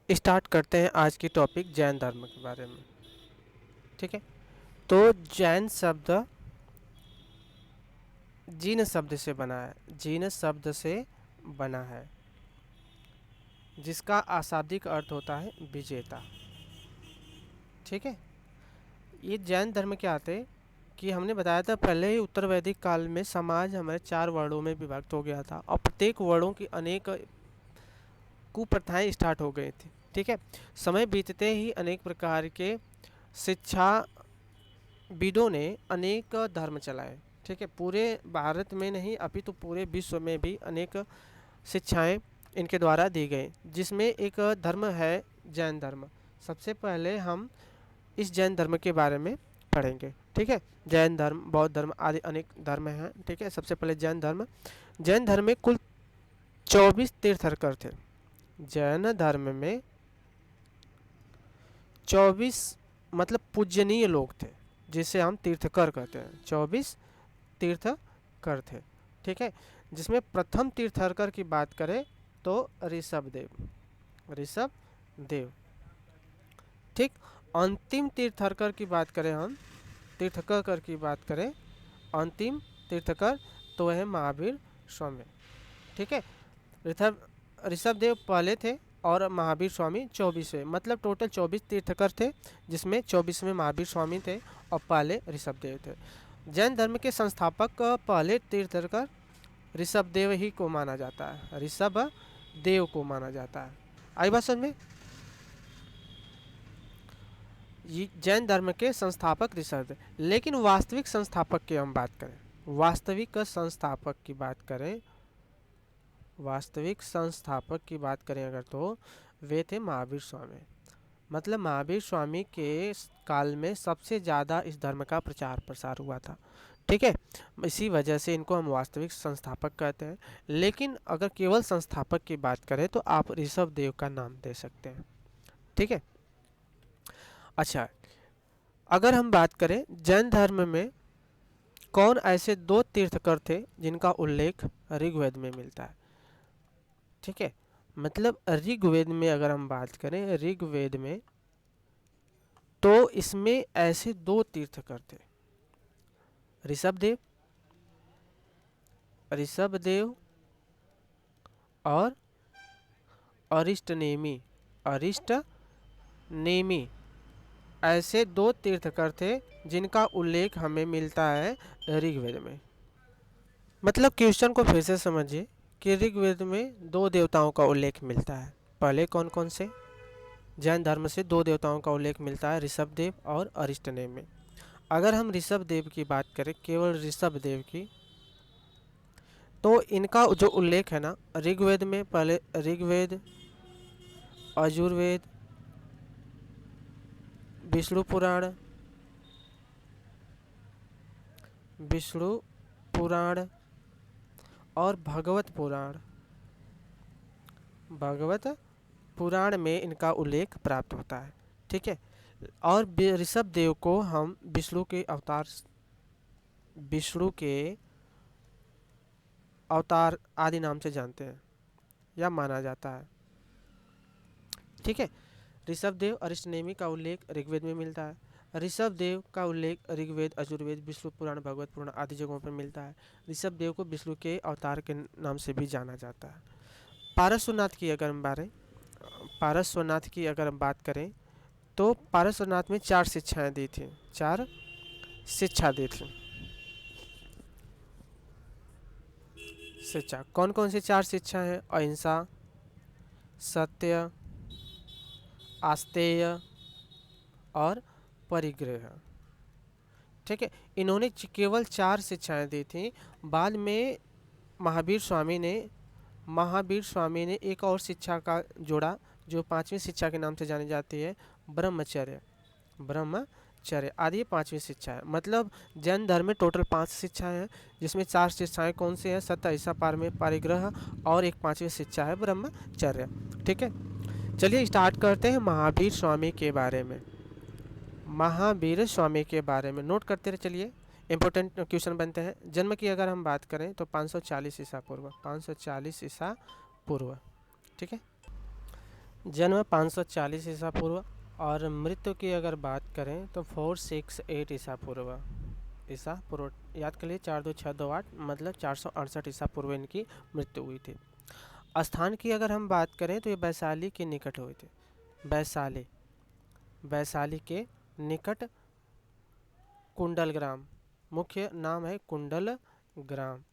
Start करते हैं आज की टॉपिक जैन धर्म के बारे में। ठीक है, तो जैन शब्द जीन शब्द से बना है। जीन शब्द से बना है जिसका अशाब्दिक अर्थ होता है विजेता। ठीक है, ये जैन धर्म क्या आते कि हमने बताया था पहले ही उत्तर वैदिक काल में समाज हमारे 4 वर्णों में विभक्त हो गया था और प्रत्येक वर्णों की अनेक कुप्रथाएं स्टार्ट हो गई थी। ठीक है, समय बीतते ही अनेक प्रकार के शिक्षा विदों ने अनेक धर्म चलाए। ठीक है, पूरे भारत में नहीं अपितु पूरे विश्व में भी अनेक शिक्षाएं इनके द्वारा दी गई, जिसमें एक धर्म है जैन धर्म। सबसे पहले हम इस जैन धर्म के बारे में पढ़ेंगे। ठीक है, जैन धर्म, बौद्ध धर्म आदि अनेक धर्म हैं। ठीक है, सबसे पहले जैन धर्म। जैन धर्म में कुल 24 तीर्थंकर थे। जैन धर्म में 24 मतलब पूजनीय लोग थे जिसे हम तीर्थकर कहते हैं। 24 तीर्थकर थे। ठीक है, जिसमें प्रथम तीर्थकर की बात करें तो ऋषभ देव। ठीक, अंतिम तीर्थकर की बात करें हम, तीर्थकर की बात करें, अंतिम तीर्थकर तो है महावीर स्वामी। ठीक है, ऋषभ देव पहले थे और महावीर स्वामी 24वें, मतलब टोटल 24 तीर्थकर थे, जिसमें 24वें महावीर स्वामी थे और पहले ऋषभ देव थे। जैन धर्म के संस्थापक पहले तीर्थकर ऋषभ देव ही को माना जाता है, ऋषभ देव को माना जाता है। आई बात समझ में? जैन धर्म के संस्थापक ऋषभ देव, लेकिन वास्तविक संस्थापक की हम बात करें, वास्तविक संस्थापक की बात करें, वास्तविक संस्थापक की बात करें अगर तो वे थे महावीर स्वामी। मतलब महावीर स्वामी के काल में सबसे ज़्यादा इस धर्म का प्रचार प्रसार हुआ था। ठीक है, इसी वजह से इनको हम वास्तविक संस्थापक कहते हैं। लेकिन अगर केवल संस्थापक की बात करें तो आप ऋषभ देव का नाम दे सकते हैं। ठीक है, अच्छा, अगर हम बात करें जैन धर्म में कौन ऐसे 2 तीर्थकर थे जिनका उल्लेख ऋग्वेद में मिलता है। ठीक है, मतलब ऋग्वेद में अगर हम बात करें, ऋग्वेद में तो इसमें ऐसे 2 तीर्थकर थे, ऋषभदेव, ऋषभदेव और अरिष्टनेमी। अरिष्टनेमी ऐसे 2 तीर्थकर थे जिनका उल्लेख हमें मिलता है ऋग्वेद में। मतलब क्वेश्चन को फिर से समझिए कि ऋग्वेद में 2 देवताओं का उल्लेख मिलता है। पहले कौन कौन से? जैन धर्म से 2 देवताओं का उल्लेख मिलता है, ऋषभदेव और अरिष्टनेमी। अगर हम ऋषभदेव की बात करें, केवल ऋषभदेव की, तो इनका जो उल्लेख है ना ऋग्वेद में, पहले ऋग्वेद, यजुर्वेद, विष्णु पुराण, विष्णु पुराण और भगवत पुराण, भगवत पुराण में इनका उल्लेख प्राप्त होता है। ठीक है, और ऋषभ देव को हम विष्णु के अवतार आदि नाम से जानते हैं या माना जाता है। ठीक है, ऋषभ देव, अरिष्टनेमी का उल्लेख ऋग्वेद में मिलता है। ऋषभ देव का उल्लेख ऋग्वेद, यजुर्वेद, विष्णु पुराण, भगवत पुराण आदि जगहों पर मिलता है। ऋषभ देव को विष्णु के अवतार के नाम से भी जाना जाता है। पारस्वनाथ की अगर हम बात करें तो पारस्वनाथ में 4 शिक्षाएं दी थी, 4 शिक्षा दी थी। शिक्षा कौन कौन सी 4 शिक्षा है? अहिंसा, सत्य, आस्तेय और परिग्रह। ठीक है, इन्होंने केवल 4 शिक्षाएं दी थी। बाद में महावीर स्वामी ने एक और शिक्षा का जोड़ा जो 5वीं शिक्षा के नाम से जानी जाती है, ब्रह्मचर्य। ब्रह्मचर्य आदि 5वीं शिक्षा है। मतलब जैन धर्म में टोटल 5 शिक्षाएं हैं, जिसमें 4 शिक्षाएं कौन सी हैं? सत्य, अहिंसा, परिग्रह और एक 5वीं शिक्षा है ब्रह्मचर्य। ठीक है, चलिए स्टार्ट करते हैं महावीर स्वामी के बारे में। महावीर स्वामी के बारे में नोट करते रहे चलिए, इंपॉर्टेंट क्वेश्चन बनते हैं। जन्म की अगर हम बात करें तो 540 ईसा पूर्व, 540 ईसा पूर्व। ठीक है, जन्म 540 ईसा पूर्व और मृत्यु की अगर बात करें तो 468 ईसा पूर्व। याद करिए 422628 मतलब 468 ईसा पूर्व इनकी मृत्यु हुई थी। स्थान की अगर हम बात करें तो ये वैशाली के निकट हुए थे। वैशाली के निकट कुंडल ग्राम, मुख्य नाम है कुंडल ग्राम।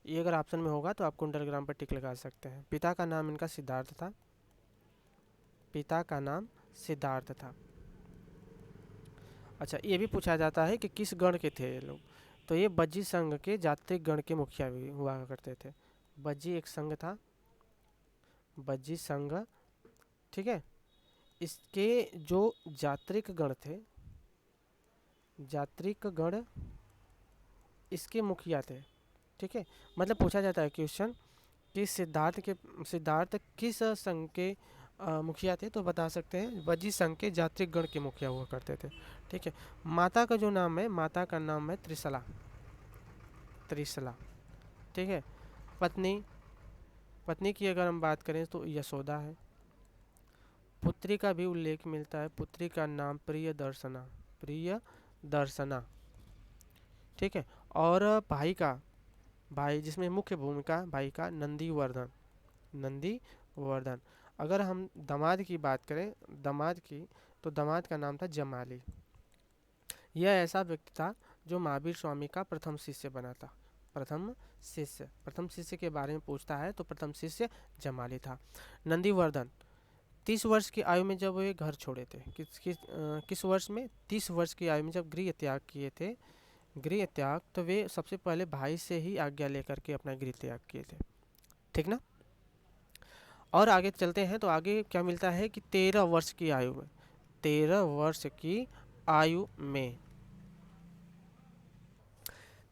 ये अगर ऑप्शन में होगा तो आप कुंडल ग्राम पर टिक लगा सकते हैं। पिता का नाम इनका सिद्धार्थ था। पिता का नाम सिद्धार्थ था। अच्छा, ये भी पूछा जाता है कि किस गण के थे ये लोग, तो ये बज्जी संघ के जात्रिक गण के मुखिया भी हुआ करते थे। बज्जी एक संघ था, बज्जी संघ, ठीक है। इसके जो जात्रिक गण थे, जात्रिक गण इसके मुखिया थे, ठीक है। मतलब पूछा जाता है क्वेश्चन कि सिद्धार्थ किस संघ के मुखिया थे, तो बता सकते हैं बज्जी संघ के जात्रिक गण के मुखिया हुआ करते थे, ठीक है। माता का जो नाम है, माता का नाम है त्रिशला, त्रिशला, ठीक है। पत्नी पत्नी की अगर हम बात करें तो यशोदा है। पुत्री का भी उल्लेख मिलता है, पुत्री का नाम प्रिय दर्शना, प्रिय दर्शना, ठीक है। और भाई जिसमें मुख्य भूमिका भाई का नंदीवर्धन, नंदीवर्धन। अगर हम दामाद की बात करें, दामाद की, तो दामाद का नाम था जमाली। यह ऐसा व्यक्ति था जो महावीर स्वामी का प्रथम शिष्य बना था। प्रथम शिष्य के बारे में पूछता है तो प्रथम शिष्य जमाली था। नंदीवर्धन 30 वर्ष की आयु में जब वे घर छोड़े थे, किस वर्ष में, 30 वर्ष की आयु में जब गृह त्याग किए थे, गृह त्याग, तो वे सबसे पहले भाई से ही आज्ञा लेकर के अपना गृह त्याग किए थे, ठीक ना। और आगे चलते हैं तो आगे क्या मिलता है कि 13 वर्ष की आयु में, 13 वर्ष की आयु में,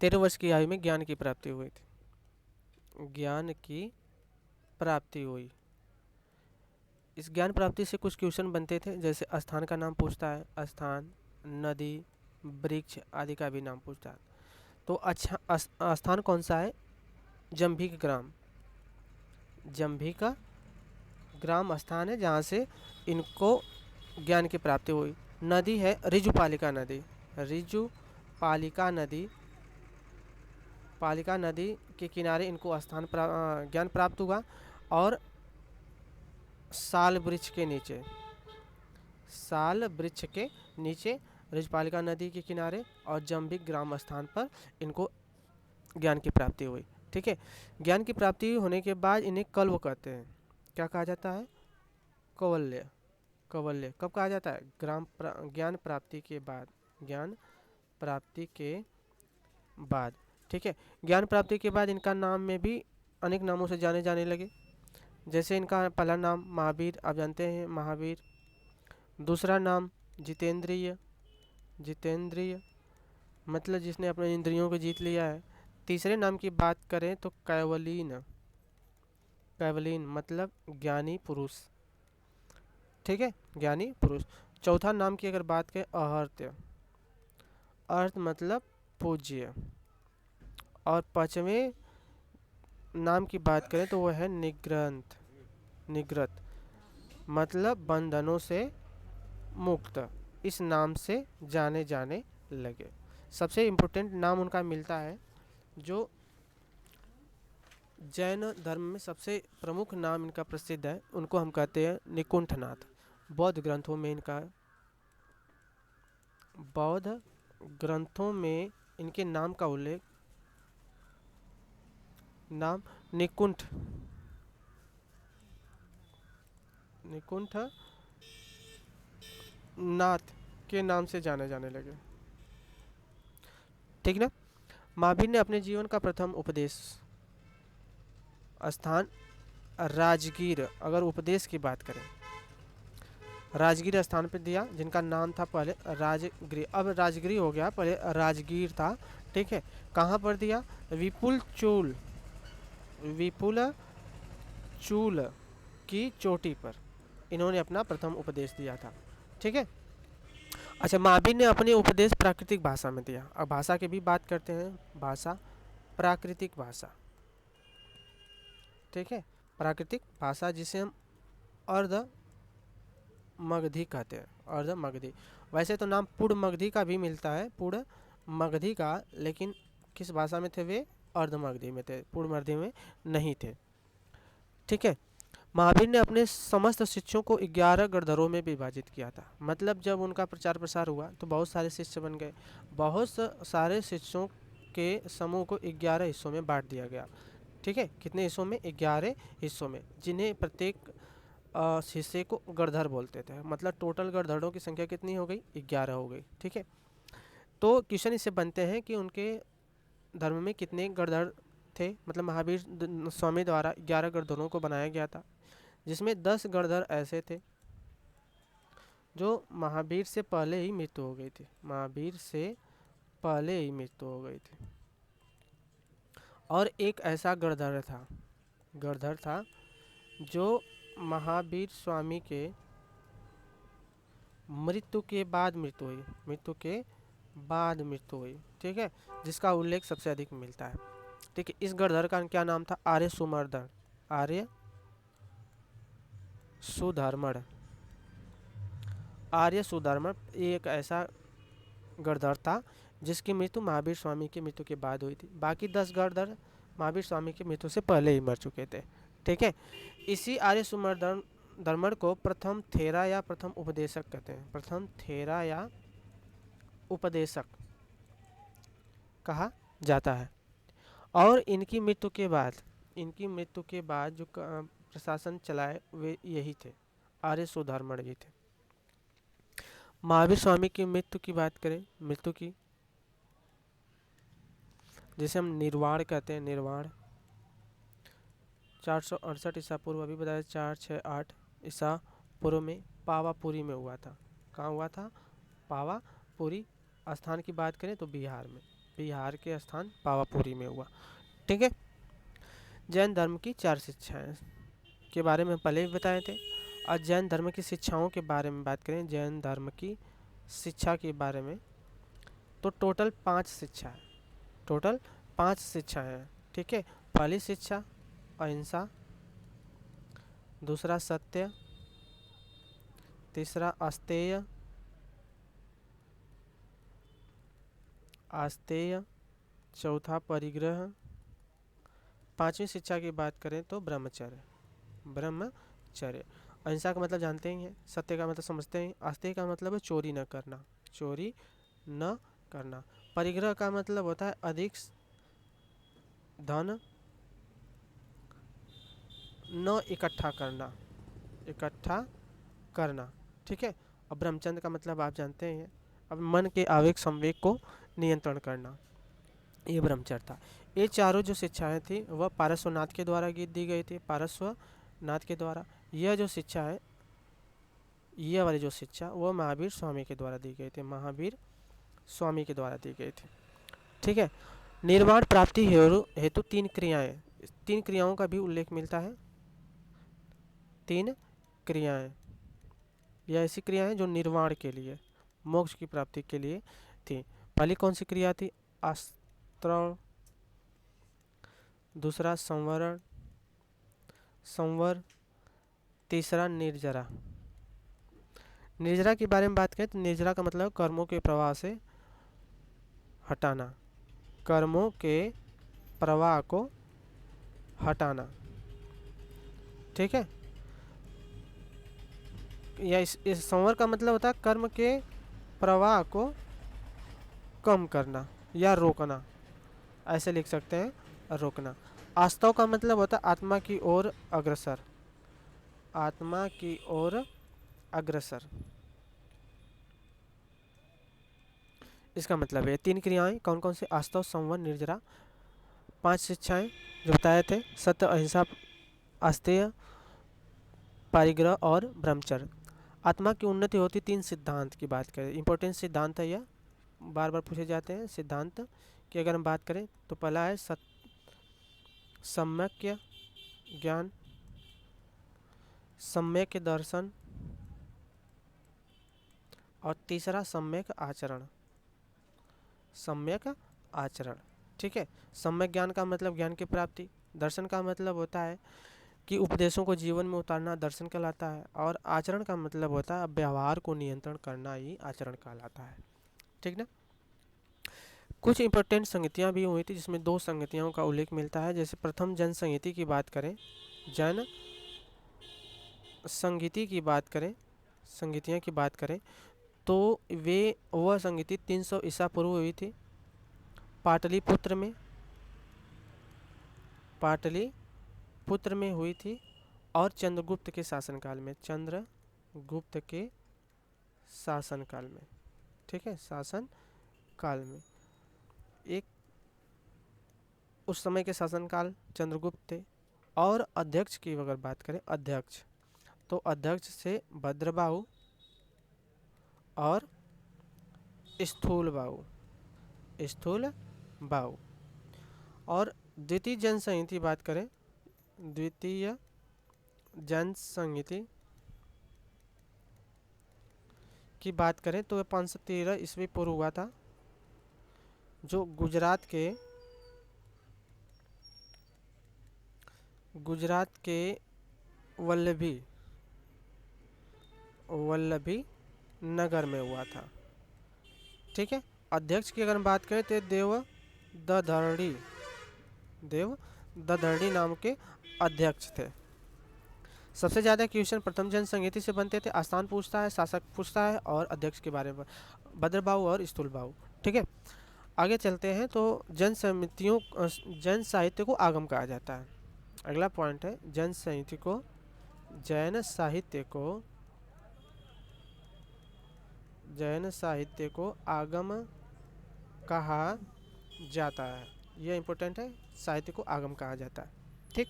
13 वर्ष की आयु में ज्ञान की प्राप्ति हुई थी, ज्ञान की प्राप्ति हुई। इस ज्ञान प्राप्ति से कुछ क्वेश्चन बनते थे, जैसे स्थान का नाम पूछता है, स्थान, नदी, वृक्ष आदि का भी नाम पूछता है। तो अच्छा स्थान कौन सा है, जंभिक ग्राम, जंभिक ग्राम स्थान है जहाँ से इनको ज्ञान की प्राप्ति हुई। नदी है ऋजुपालिका नदी, ऋजुपालिका नदी, पालिका नदी के किनारे इनको ज्ञान प्राप्त हुआ। और साल वृक्ष के नीचे, साल वृक्ष के नीचे ऋजुपालिका नदी के किनारे और जंभिक ग्राम स्थान पर इनको ज्ञान की प्राप्ति हुई, ठीक है। ज्ञान की प्राप्ति होने के बाद इन्हें कल्व कहते हैं। क्या कहा जाता है, कौवल्य, कौवल्य कब कहा जाता है, ज्ञान प्राप्ति के बाद, ज्ञान प्राप्ति के बाद, ठीक है। ज्ञान प्राप्ति के बाद इनका नाम में भी अनेक नामों से जाने जाने लगे। जैसे इनका पहला नाम महावीर, आप जानते हैं महावीर। दूसरा नाम जितेंद्रिय, जितेंद्रिय मतलब जिसने अपने इंद्रियों को जीत लिया है। तीसरे नाम की बात करें तो कैवलीन, कैवलीन मतलब ज्ञानी पुरुष, ठीक है, ज्ञानी पुरुष। चौथा नाम की अगर बात करें अहर्त्य, अर्थ मतलब पूज्य। और पांचवें नाम की बात करें तो वह है निग्रंथ, निग्रत मतलब बंधनों से मुक्त, इस नाम से जाने जाने लगे। सबसे इम्पोर्टेंट नाम उनका मिलता है, जो जैन धर्म में सबसे प्रमुख नाम इनका प्रसिद्ध है, उनको हम कहते हैं निकुंठनाथ। बौद्ध ग्रंथों में इनका, बौद्ध ग्रंथों में इनके नाम का उल्लेख, नाम निकुंठ, निकुंठ नाथ के नाम से जाने जाने लगे, ठीक ना। महावीर ने अपने जीवन का प्रथम उपदेश स्थान राजगीर, अगर उपदेश की बात करें, राजगीर स्थान पर दिया, जिनका नाम था पहले राजगिरी, अब राजगिरी हो गया, पहले राजगीर था, ठीक है। कहाँ पर दिया, विपुल चूल, विपुल चूल की चोटी पर इन्होंने अपना प्रथम उपदेश दिया था, ठीक है। अच्छा, महावीर ने अपने उपदेश प्राकृतिक भाषा में दिया। अब भाषा की भी बात करते हैं, भाषा, प्राकृतिक भाषा, ठीक है। प्राकृतिक भाषा जिसे हम अर्ध मगधी कहते हैं, अर्ध मगधी। वैसे तो नाम पूर्ण मगधी का भी मिलता है, पूर्ण मगधी का, लेकिन किस भाषा में थे वे? अर्ध मगधी में थे, पूर्ण मगधी में नहीं थे। ठीक है। महावीर ने अपने समस्त शिष्यों को 11 गणधरों में विभाजित किया था। मतलब जब उनका प्रचार प्रसार हुआ तो बहुत सारे शिष्य बन गए, बहुत सारे शिष्यों के समूह को 11 हिस्सों में बांट दिया गया। ठीक है, कितने हिस्सों में? 11 हिस्सों में, जिन्हें प्रत्येक हिस्से को गणधर बोलते थे। मतलब टोटल गणधरों की संख्या कितनी हो गई? 11 हो गई। ठीक है, तो क्वेश्चन इससे बनते हैं कि उनके धर्म में कितने गणधर थे। मतलब महावीर स्वामी द्वारा 11 गणधरों को बनाया गया था, जिसमें 10 गणधर ऐसे थे जो महावीर से पहले ही मृत्यु हो गई थी, महावीर से पहले ही मृत्यु हो गई थी। और एक ऐसा गणधर था जो महावीर स्वामी के मृत्यु के बाद मृत्यु हुई। ठीक है, जिसका उल्लेख सबसे अधिक मिलता है। ठीक है, इस गणधर का क्या नाम था? आर्य सुमर्दन, आर्य सुधर्मण। आर्य सुधर्मण एक ऐसा गणधर था जिसकी मृत्यु महावीर स्वामी की मृत्यु के बाद हुई थी। बाकी 10 गणधर महावीर स्वामी की मृत्यु से पहले ही मर चुके थे। ठीक है, इसी आर्य सुमर्दन धर्मण को प्रथम थेरा या प्रथम उपदेशक कहते हैं। प्रथम थेरा या उपदेशक कहा जाता है। और इनकी मृत्यु के बाद जो प्रशासन चलाए वे यही थे, आर्य सुधर्मण जी थे। महावीर स्वामी की मृत्यु की बात करें, मृत्यु की जिसे हम निर्वाण कहते हैं, निर्वाण 468 ईसा पूर्व, अभी बताया 468 ईसा पूर्व में पावापुरी में हुआ था। कहाँ हुआ था? पावापुरी। स्थान की बात करें तो बिहार में, बिहार के स्थान पावापुरी में हुआ। ठीक है, जैन धर्म की 4 शिक्षाएं के बारे में पहले भी बताए थे। और जैन धर्म की शिक्षाओं के बारे में बात करें, जैन धर्म की शिक्षा के बारे में, तो टोटल 5 शिक्षा है, टोटल 5 शिक्षाएं हैं। ठीक है, पहली शिक्षा अहिंसा, दूसरा सत्य, तीसरा अस्तेय, चौथा परिग्रह, पांचवी शिक्षा की बात करें तो ब्रह्मचर्य। अहिंसा का मतलब जानते ही हैं, सत्य का मतलब समझते हैं, अस्तेय का मतलब है चोरी न करना। परिग्रह का मतलब होता है अधिक धन न इकट्ठा करना। ठीक है, और ब्रह्मचर्य का मतलब आप जानते हैं, अब मन के आवेग संवेग को नियंत्रण करना, ये ब्रह्मचर्य था। ये चारों जो शिक्षाएं थी वह पारस्वनाथ के द्वारा दी गई थी, पारस्वनाथ के द्वारा। यह जो शिक्षा है, यह वाली जो शिक्षा वह महावीर स्वामी के द्वारा दी गई थी, महावीर स्वामी के द्वारा दी गई थी। ठीक है, निर्वाण प्राप्ति हेतु 3 क्रियाएं, 3 क्रियाओं का भी उल्लेख मिलता है। 3 क्रियाएं, यह ऐसी क्रियाएं जो निर्वाण के लिए, मोक्ष की प्राप्ति के लिए थी। पहली कौन सी क्रिया थी? आस्त्रव, दूसरा संवर, तीसरा निर्जरा। निर्जरा के बारे में बात करें तो निर्जरा का मतलब कर्मों के प्रवाह से हटाना, कर्मों के प्रवाह को हटाना। ठीक है, या इस संवर का मतलब होता है कर्म के प्रवाह को कम करना या रोकना, ऐसे लिख सकते हैं, रोकना। आस्तव का मतलब होता है आत्मा की ओर अग्रसर, इसका मतलब है 3 क्रियाएं कौन कौन से? आस्तव, संवर, निर्जरा। 5 शिक्षाएं जो बताए थे, सत्य, अहिंसा, अस्तेय, परिग्रह और ब्रह्मचर्य। आत्मा की उन्नति होती 3 सिद्धांत की बात करें, इंपॉर्टेंट सिद्धांत है यह, बार बार पूछे जाते हैं सिद्धांत की अगर हम बात करें तो पहला है सम्यक ज्ञान, सम्यक दर्शन, और तीसरा सम्यक आचरण। ठीक है, सम्यक ज्ञान का मतलब ज्ञान की प्राप्ति, दर्शन का मतलब होता है कि उपदेशों को जीवन में उतारना दर्शन कहलाता है, और आचरण का मतलब होता है व्यवहार को नियंत्रण करना ही आचरण कहलाता है। ठीक ना। कुछ इंपॉर्टेंट संगतियाँ भी हुई थी जिसमें 2 संगतियों का उल्लेख मिलता है। जैसे प्रथम जन संहिता की बात करें, जन संहिता की बात करें, संगतियाँ की बात करें तो वह संगति 300 ईसा पूर्व हुई थी पाटलिपुत्र में, पाटलिपुत्र में हुई थी, और चंद्रगुप्त के शासनकाल में, चंद्रगुप्त के शासनकाल में। ठीक है, शासन काल में। एक उस समय के शासनकाल चंद्रगुप्त थे। और अध्यक्ष की अगर बात करें, अध्यक्ष, तो अध्यक्ष से भद्रबाहु और स्थूलबाहु, स्थूलबाहु। और द्वितीय जन संहिता की बात करें, द्वितीय जन संहिता की बात करें तो 513 ईस्वी पूर्व हुआ था, जो गुजरात के वल्लभी नगर में हुआ था। ठीक है। अध्यक्ष की अगर बात करें तो देव दधड़ी नाम के अध्यक्ष थे। सबसे ज़्यादा क्वेश्चन प्रथम जन संहिता से बनते थे। स्थान पूछता है, शासक पूछता है, और अध्यक्ष के बारे में, भद्रबाहु और स्थूलबाहु। ठीक है, आगे चलते हैं। तो जन साहित्य को आगम कहा जाता है। अगला पॉइंट है जैन साहित्य को आगम कहा जाता है। यह इंपॉर्टेंट है, साहित्य को आगम कहा जाता है। ठीक।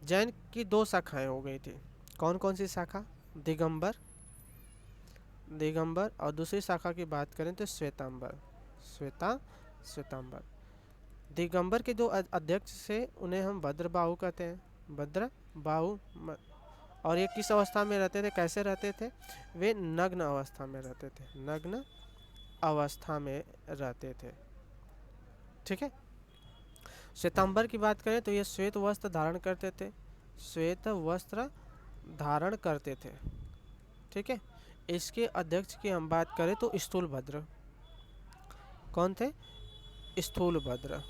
जैन की 2 शाखाएं हो गई थी। कौन कौन सी शाखा? दिगंबर, और दूसरी शाखा की बात करें तो श्वेतांबर। दिगंबर के जो अध्यक्ष थे उन्हें हम भद्रबाहु कहते हैं, भद्रबाहु। और ये किस अवस्था में रहते थे, कैसे रहते थे? वे नग्न अवस्था में रहते थे। ठीक है। श्वेतांबर की बात करें तो ये श्वेत वस्त्र धारण करते थे। ठीक है। इसके अध्यक्ष की हम बात करें तो स्थूलभद्र। कौन थे? स्थूलभद्र।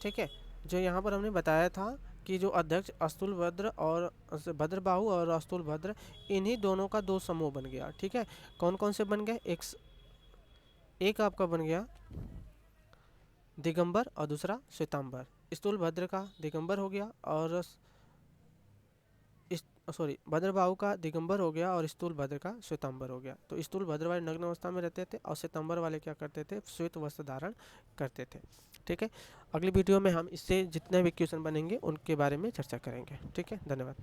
ठीक है। जो यहाँ पर हमने बताया था कि जो अध्यक्ष स्थूलभद्र और भद्रबाहु और स्थूलभद्र, इन्हीं दोनों का 2 समूह बन गया। ठीक है। कौन कौन से बन गए? एक आपका बन गया दिगंबर और दूसरा श्वेतांबर। स्थूलभद्र का दिगंबर हो गया, और भद्रबाहु का दिगंबर हो गया और स्थूलभद्र का श्वेतांबर हो गया। तो स्थूलभद्र वाले नग्न अवस्था में रहते थे और श्वेतांबर वाले क्या करते थे? श्वेत वस्त्र धारण करते थे। ठीक है। अगली वीडियो में हम इससे जितने भी क्वेश्चन बनेंगे उनके बारे में चर्चा करेंगे। ठीक है, धन्यवाद।